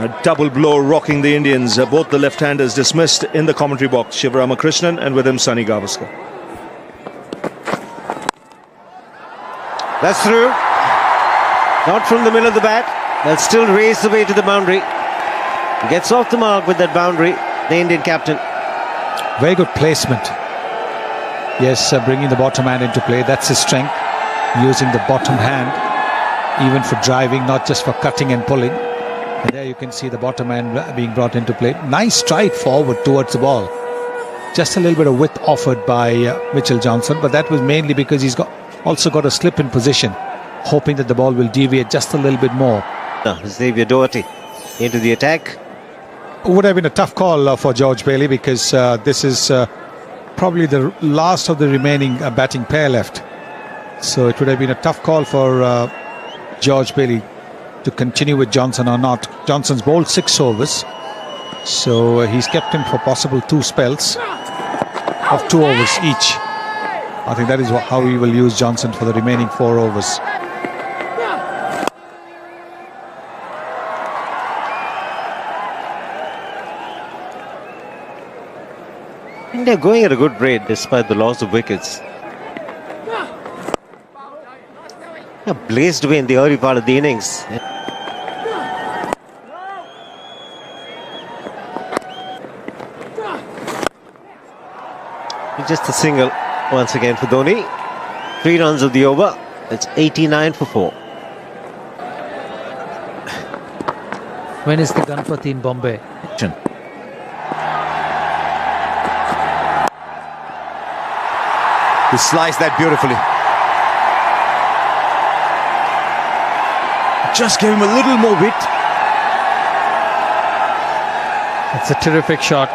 A double blow rocking the Indians. Both the left-handers dismissed in the commentary box. Shivaramakrishnan and with him Sunny Gavaskar. That's through. Not from the middle of the bat. They'll still race the way to the boundary. Gets off the mark with that boundary, the Indian captain. Very good placement. Yes, bringing the bottom hand into play. That's his strength. Using the bottom hand, even for driving, not just for cutting and pulling. And there you can see the bottom hand being brought into play. Nice stride forward towards the ball. Just a little bit of width offered by Mitchell Johnson, but that was mainly because he's also got a slip in position, hoping that the ball will deviate just a little bit more. Xavier Doherty into the attack. Would have been a tough call for George Bailey, because this is probably the last of the remaining batting pair left. So it would have been a tough call for George Bailey to continue with Johnson or not. Johnson's bowled 6 overs, so he's kept him for possible 2 spells of 2 overs each. I think that is how he will use Johnson for the remaining 4 overs. They're going at a good rate despite the loss of wickets. Blazed away in the early part of the innings. Just a single once again for Dhoni. 3 runs of the over. It's 89 for 4. When is the Ganpati in Bombay? He sliced that beautifully. Just give him a little more width. It's a terrific shot.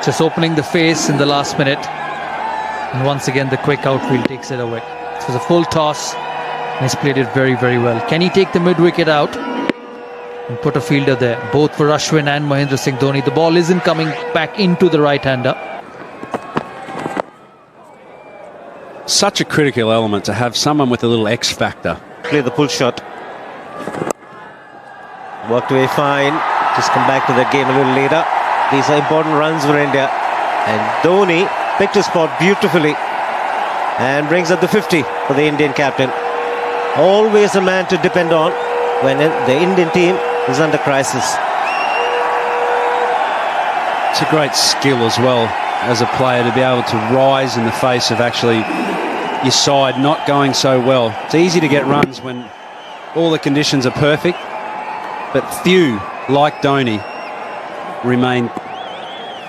Just opening the face in the last minute. And once again, the quick outfield takes it away. It was a full toss. And he's played it very, very well. Can he take the mid-wicket out and put a fielder there? Both for Ashwin and Mahendra Singh Dhoni. The ball isn't coming back into the right-hander. Such a critical element to have someone with a little X factor. Play the pull shot. Worked away fine. Just come back to that game a little later. These are important runs for India. And Dhoni picked his spot beautifully and brings up the 50 for the Indian captain. Always a man to depend on when the Indian team is under crisis. It's a great skill as well as a player to be able to rise in the face of actually your side not going so well. It's easy to get runs when all the conditions are perfect, but few, like Dhoni, remain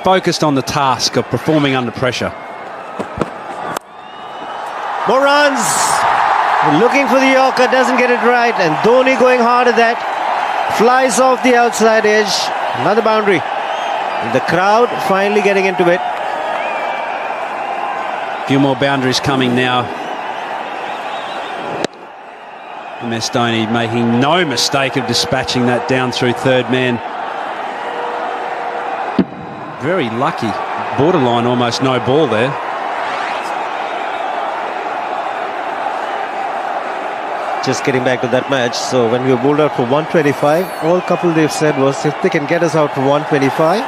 focused on the task of performing under pressure. More runs. Looking for the Yorker, doesn't get it right, and Dhoni going hard at that. Flies off the outside edge. Another boundary. And the crowd finally getting into it. A few more boundaries coming now. MS Dhoni making no mistake of dispatching that down through third man. Very lucky. Borderline almost no ball there. Just getting back to that match. So when we were bowled out for 125, all couple they've said was if they can get us out for 125,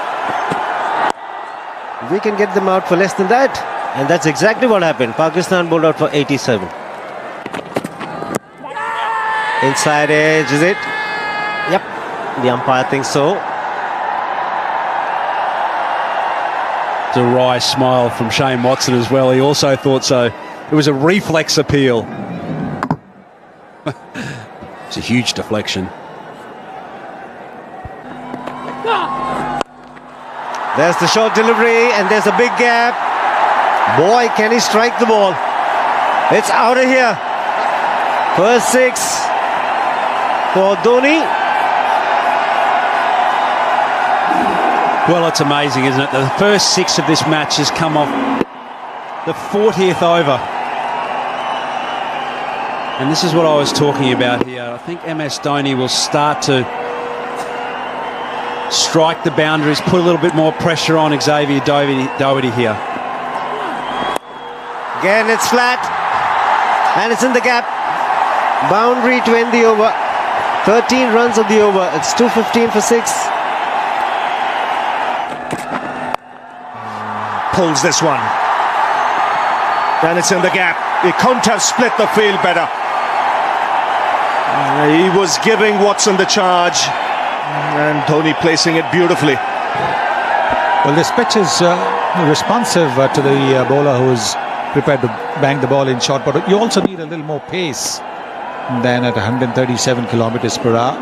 we can get them out for less than that. And that's exactly what happened. Pakistan bowled out for 87. Inside edge, is it? Yep, the umpire thinks so. It's a wry smile from Shane Watson as well. He also thought so. It was a reflex appeal. It's a huge deflection. There's the short delivery, and there's a big gap. Boy, can he strike the ball. It's out of here. First 6 for Dhoni. Well, it's amazing, isn't it? The first 6 of this match has come off the 40th over. And this is what I was talking about here. I think MS Dhoni will start to strike the boundaries, put a little bit more pressure on Xavier Doherty here. Again, it's flat. And it's in the gap. Boundary to end the over. 13 runs on the over. It's 215 for 6. Pulls this one. And it's in the gap. He couldn't have split the field better. He was giving Watson the charge. And Dhoni placing it beautifully. Well, this pitch is responsive to the bowler who is prepared to bang the ball in short, but you also need a little more pace than at 137 kilometers per hour.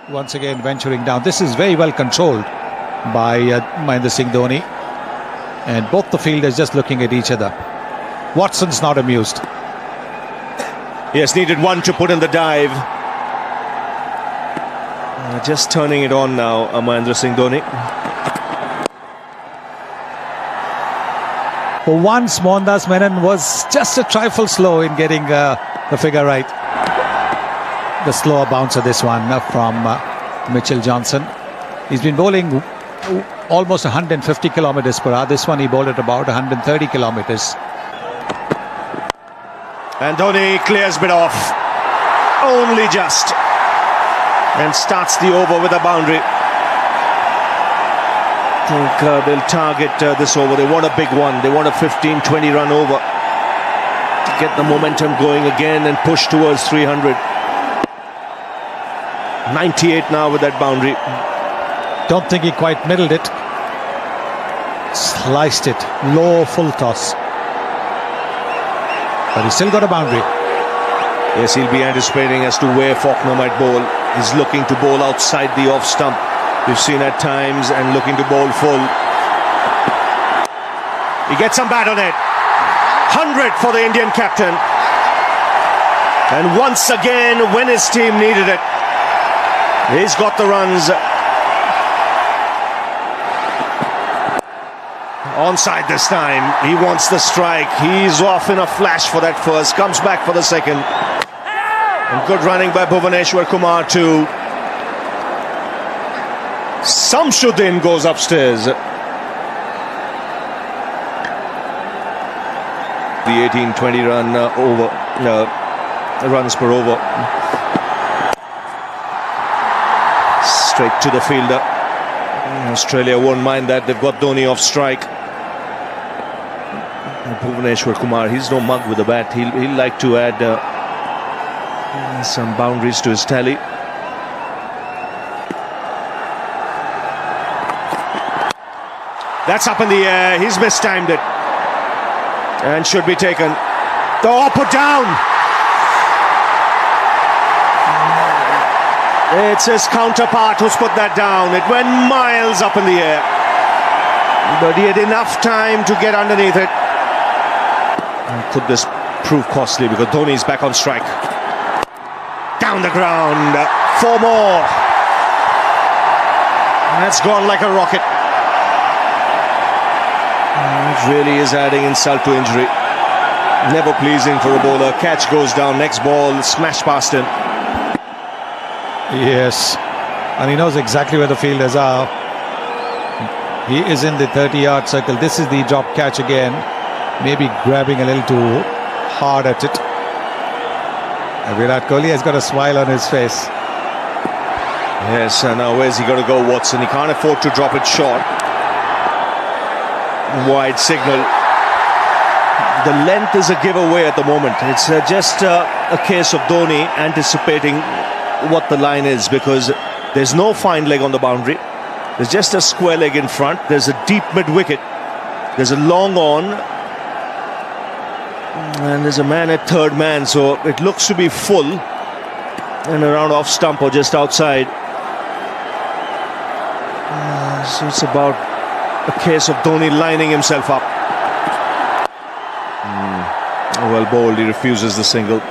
Once again venturing down. This is very well controlled by Mahendra Singh Dhoni, and both the fielders just looking at each other. Watson's not amused. Yes, needed one to put in the dive. Just turning it on now, Mahendra Singh Dhoni. For once, Mohandas Menon was just a trifle slow in getting the figure right. The slower bouncer, this one from Mitchell Johnson. He's been bowling almost 150 kilometers per hour. This one he bowled at about 130 kilometers. And Dhoni clears it off. Only just. And starts the over with a boundary. I think they'll target this over. They want a big one. They want a 15-20 run over to get the momentum going again and push towards 300. 98 now with that boundary. Don't think he quite middled it. Sliced it. Low full toss. But he's still got a boundary. Yes, he'll be anticipating as to where Faulkner might bowl. He's looking to bowl outside the off stump. We've seen at times, and looking to bowl full. He gets some bat on it. 100 for the Indian captain. And once again, when his team needed it, he's got the runs. Onside this time. He wants the strike. He's off in a flash for that first. Comes back for the second. And good running by Bhuvaneshwar Kumar too. Samshuddin goes upstairs. The 18-20 run over. Runs per over. Straight to the fielder. Australia won't mind that. They've got Dhoni off strike. Bhuvaneshwar Kumar, he's no mug with the bat. He'll like to add some boundaries to his tally. That's up in the air. He's mistimed it. And should be taken. Oh, put down! It's his counterpart who's put that down. It went miles up in the air. But he had enough time to get underneath it. Could this prove costly, because Dhoni's back on strike. Down the ground. 4 more. That's gone like a rocket. It really is adding insult to injury. Never pleasing for a bowler. Catch goes down. Next ball, smash past him. Yes, and he knows exactly where the fielders are. He is in the 30-yard circle. This is the drop catch again. Maybe grabbing a little too hard at it. And Virat Kohli has got a smile on his face. Yes, and now where's he going to go, Watson? He can't afford to drop it short. Wide signal. The length is a giveaway at the moment. It's just a case of Dhoni anticipating what the line is, because there's no fine leg on the boundary. There's just a square leg in front. There's a deep mid-wicket. There's a long on. And there's a man at third man, so it looks to be full and around off stump or just outside. So it's about a case of Dhoni lining himself up. Well bowled, he refuses the single.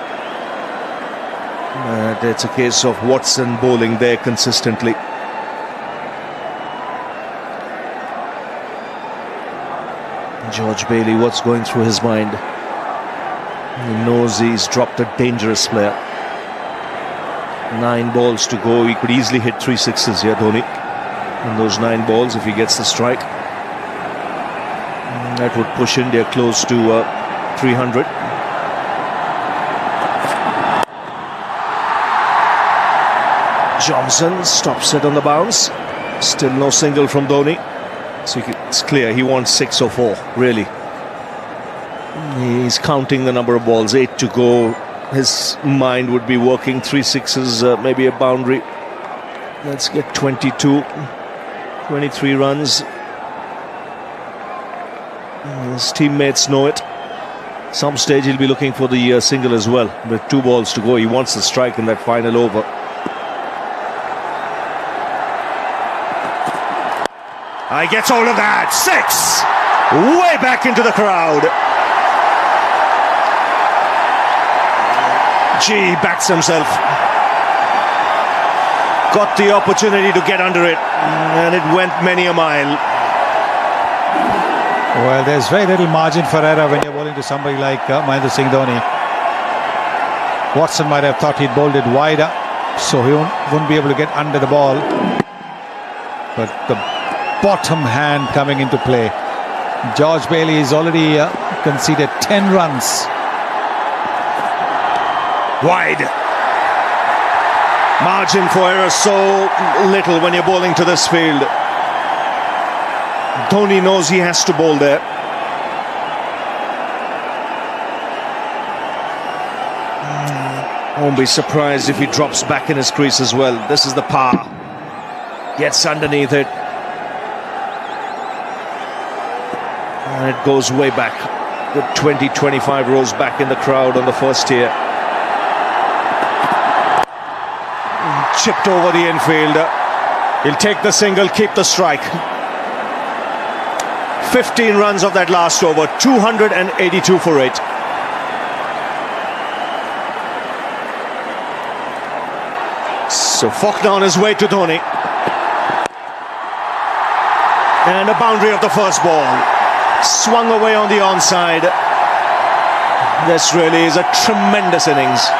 It's a case of Watson bowling there consistently. George Bailey, what's going through his mind? He knows he's dropped a dangerous player. 9 balls to go. He could easily hit 3 sixes here, Dhoni. In those 9 balls, if he gets the strike, that would push India close to 300. Johnson stops it on the bounce. Still no single from Dhoni. So it's clear he wants 6 or 4, really. He's counting the number of balls, 8 to go. His mind would be working 3 sixes, maybe a boundary. Let's get 22, 23 runs. His teammates know it. Some stage he'll be looking for the single as well. With 2 balls to go, he wants the strike in that final over. I gets all of that. 6! Way back into the crowd. Gee, backs himself. Got the opportunity to get under it, and it went many a mile. Well, there's very little margin for error when you're bowling to somebody like Mahendra Singh Dhoni. Watson might have thought he'd bowled it wider, so he wouldn't be able to get under the ball. But the bottom hand coming into play. George Bailey has already conceded 10 runs. Wide. Margin for error so little when you're bowling to this field. Dhoni knows he has to bowl there. Won't be surprised if he drops back in his crease as well. This is the par. Gets underneath it. And it goes way back. Good 20-25 rows back in the crowd on the first tier. Chipped over the infield. He'll take the single, keep the strike. 15 runs of that last over, 282 for 8. So Faulkner on his way to Dhoni. And a boundary of the first ball. Swung away on the onside. This really is a tremendous innings.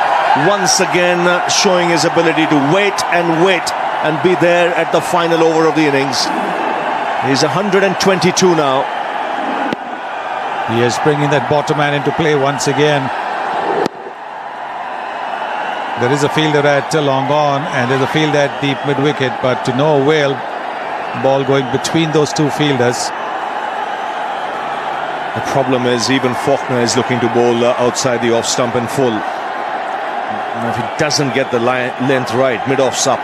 Once again showing his ability to wait and be there at the final over of the innings. He's 122 now. He is bringing that bottom man into play once again. There is a fielder at long on and there's a fielder at deep mid-wicket, but to no avail. Ball going between those 2 fielders. The problem is even Faulkner is looking to bowl outside the off stump in full. And if he doesn't get the length right, mid-offs up,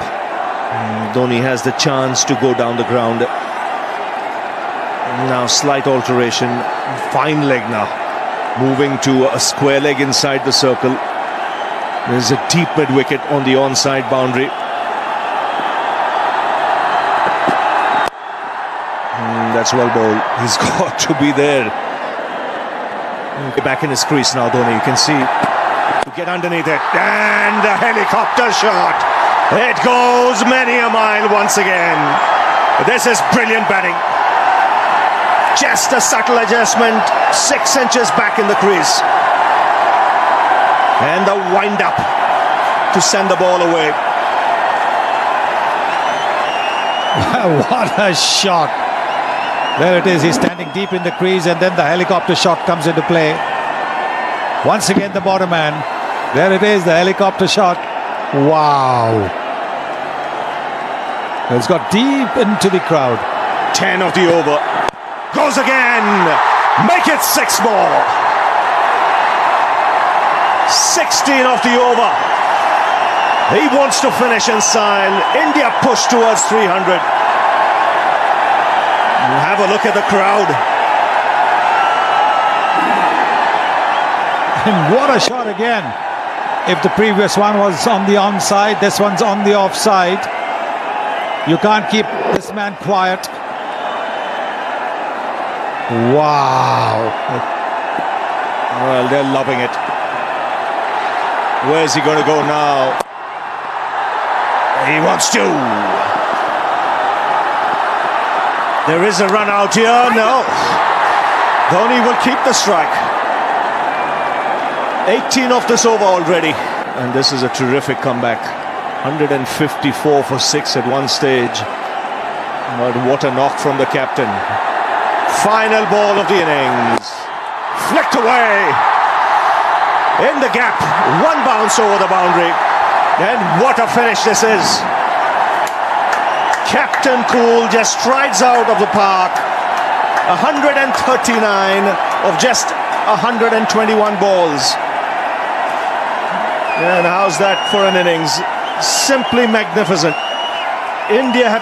Dhoni has the chance to go down the ground. Now slight alteration, fine leg now, moving to a square leg inside the circle. There's a deep mid-wicket on the onside boundary. That's well bowled. He's got to be there. Back in his crease now, Dhoni. You can see to get underneath it, and the helicopter shot. It goes many a mile once again. This is brilliant batting. Just a subtle adjustment, 6 inches back in the crease. And the wind up to send the ball away. What a shot. There it is, he's standing deep in the crease and then the helicopter shot comes into play. Once again the bottom man. There it is, the helicopter shot. Wow. It's got deep into the crowd. 10 of the over. Goes again. Make it 6 more. 16 of the over. He wants to finish in style. India push towards 300. Have a look at the crowd. And what a shot again. If the previous one was on the onside, this one's on the offside. You can't keep this man quiet. Wow. Well, they're loving it. Where's he going to go now? He wants to. There is a run out here. No. Dhoni will keep the strike. 18 off this over already. And this is a terrific comeback. 154 for 6 at one stage. But what a knock from the captain. Final ball of the innings. Flicked away. In the gap. One bounce over the boundary. And what a finish this is. Captain Cool just strides out of the park. 139 of just 121 balls. And how's that for an innings? Simply magnificent. India have